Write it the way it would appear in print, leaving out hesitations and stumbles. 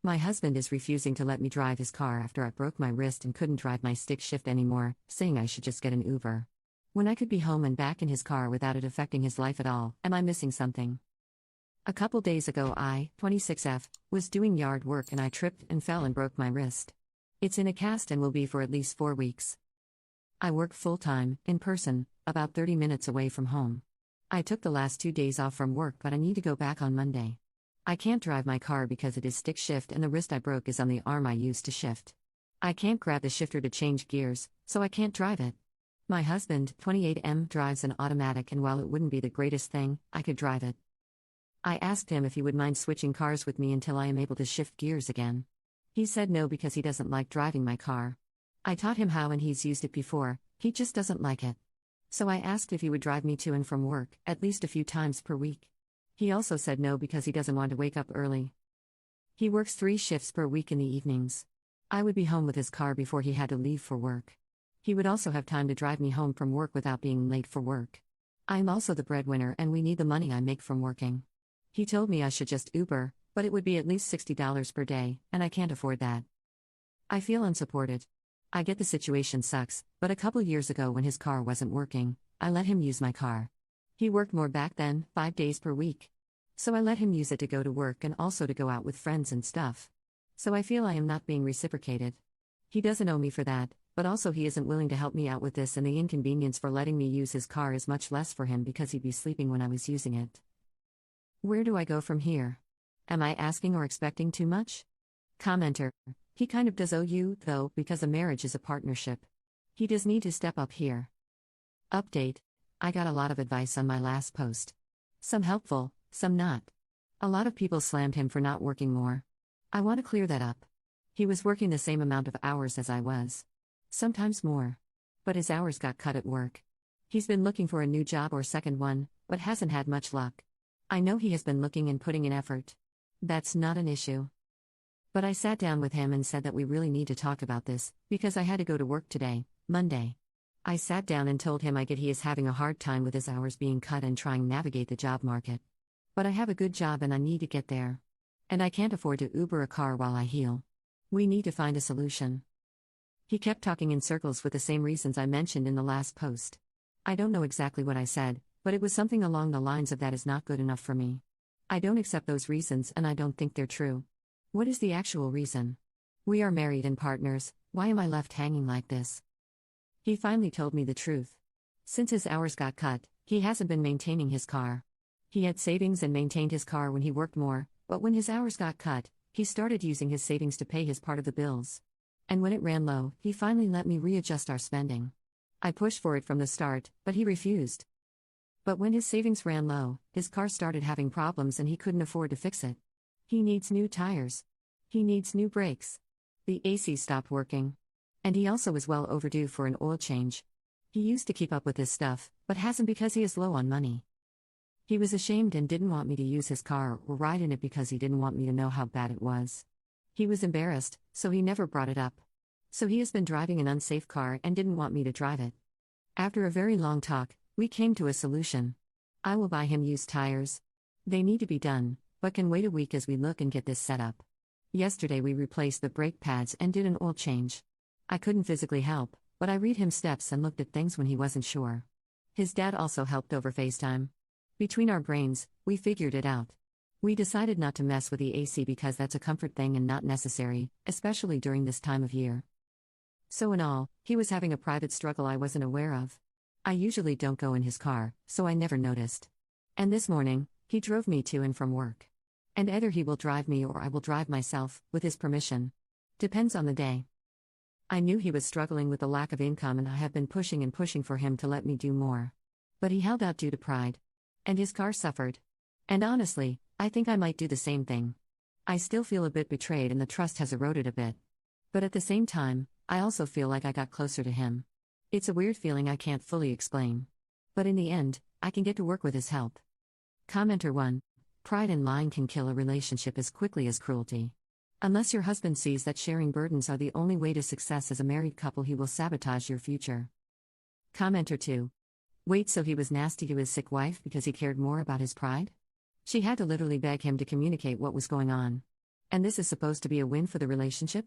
My husband is refusing to let me drive his car after I broke my wrist and couldn't drive my stick shift anymore, saying I should just get an Uber. When I could be home and back in his car without it affecting his life at all, am I missing something? A couple days ago I, 26F, was doing yard work and I tripped and fell and broke my wrist. It's in a cast and will be for at least 4 weeks. I work full-time, in person, about 30 minutes away from home. I took the last 2 days off from work but I need to go back on Monday. I can't drive my car because it is stick shift and the wrist I broke is on the arm I used to shift. I can't grab the shifter to change gears, so I can't drive it. My husband, 28M, drives an automatic and while it wouldn't be the greatest thing, I could drive it. I asked him if he would mind switching cars with me until I am able to shift gears again. He said no because he doesn't like driving my car. I taught him how and he's used it before, he just doesn't like it. So I asked if he would drive me to and from work, at least a few times per week. He also said no because he doesn't want to wake up early. He works 3 shifts per week in the evenings. I would be home with his car before he had to leave for work. He would also have time to drive me home from work without being late for work. I'm also the breadwinner and we need the money I make from working. He told me I should just Uber, but it would be at least $60 per day, and I can't afford that. I feel unsupported. I get the situation sucks, but a couple years ago when his car wasn't working, I let him use my car. He worked more back then, 5 days per week. So I let him use it to go to work and also to go out with friends and stuff. So I feel I am not being reciprocated. He doesn't owe me for that, but also he isn't willing to help me out with this and the inconvenience for letting me use his car is much less for him because he'd be sleeping when I was using it. Where do I go from here? Am I asking or expecting too much? Commenter: he kind of does owe you, though, because a marriage is a partnership. He does need to step up here. Update: I got a lot of advice on my last post. Some helpful, some not. A lot of people slammed him for not working more. I want to clear that up. He was working the same amount of hours as I was. Sometimes more. But his hours got cut at work. He's been looking for a new job or second one, but hasn't had much luck. I know he has been looking and putting in effort. That's not an issue. But I sat down with him and said that we really need to talk about this, because I had to go to work today, Monday. I sat down and told him I get he is having a hard time with his hours being cut and trying to navigate the job market. But I have a good job and I need to get there. And I can't afford to Uber a car while I heal. We need to find a solution. He kept talking in circles with the same reasons I mentioned in the last post. I don't know exactly what I said, but it was something along the lines of that is not good enough for me. I don't accept those reasons and I don't think they're true. What is the actual reason? We are married and partners, why am I left hanging like this? He finally told me the truth. Since his hours got cut, he hasn't been maintaining his car. He had savings and maintained his car when he worked more, but when his hours got cut, he started using his savings to pay his part of the bills. And when it ran low, he finally let me readjust our spending. I pushed for it from the start, but he refused. But when his savings ran low, his car started having problems and he couldn't afford to fix it. He needs new tires. He needs new brakes. The AC stopped working. And he also is well overdue for an oil change. He used to keep up with his stuff, but hasn't because he is low on money. He was ashamed and didn't want me to use his car or ride in it because he didn't want me to know how bad it was. He was embarrassed, so he never brought it up. So he has been driving an unsafe car and didn't want me to drive it. After a very long talk, we came to a solution. I will buy him used tires. They need to be done, but can wait a week as we look and get this set up. Yesterday we replaced the brake pads and did an oil change. I couldn't physically help, but I read him steps and looked at things when he wasn't sure. His dad also helped over FaceTime. Between our brains, we figured it out. We decided not to mess with the AC because that's a comfort thing and not necessary, especially during this time of year. So in all, he was having a private struggle I wasn't aware of. I usually don't go in his car, so I never noticed. And this morning, he drove me to and from work. And either he will drive me or I will drive myself, with his permission. Depends on the day. I knew he was struggling with the lack of income and I have been pushing and pushing for him to let me do more. But he held out due to pride. And his car suffered. And honestly, I think I might do the same thing. I still feel a bit betrayed and the trust has eroded a bit. But at the same time, I also feel like I got closer to him. It's a weird feeling I can't fully explain. But in the end, I can get to work with his help. Commenter 1. Pride and lying can kill a relationship as quickly as cruelty. Unless your husband sees that sharing burdens are the only way to success as a married couple, he will sabotage your future. Commenter 2. Wait, so he was nasty to his sick wife because he cared more about his pride? She had to literally beg him to communicate what was going on. And this is supposed to be a win for the relationship?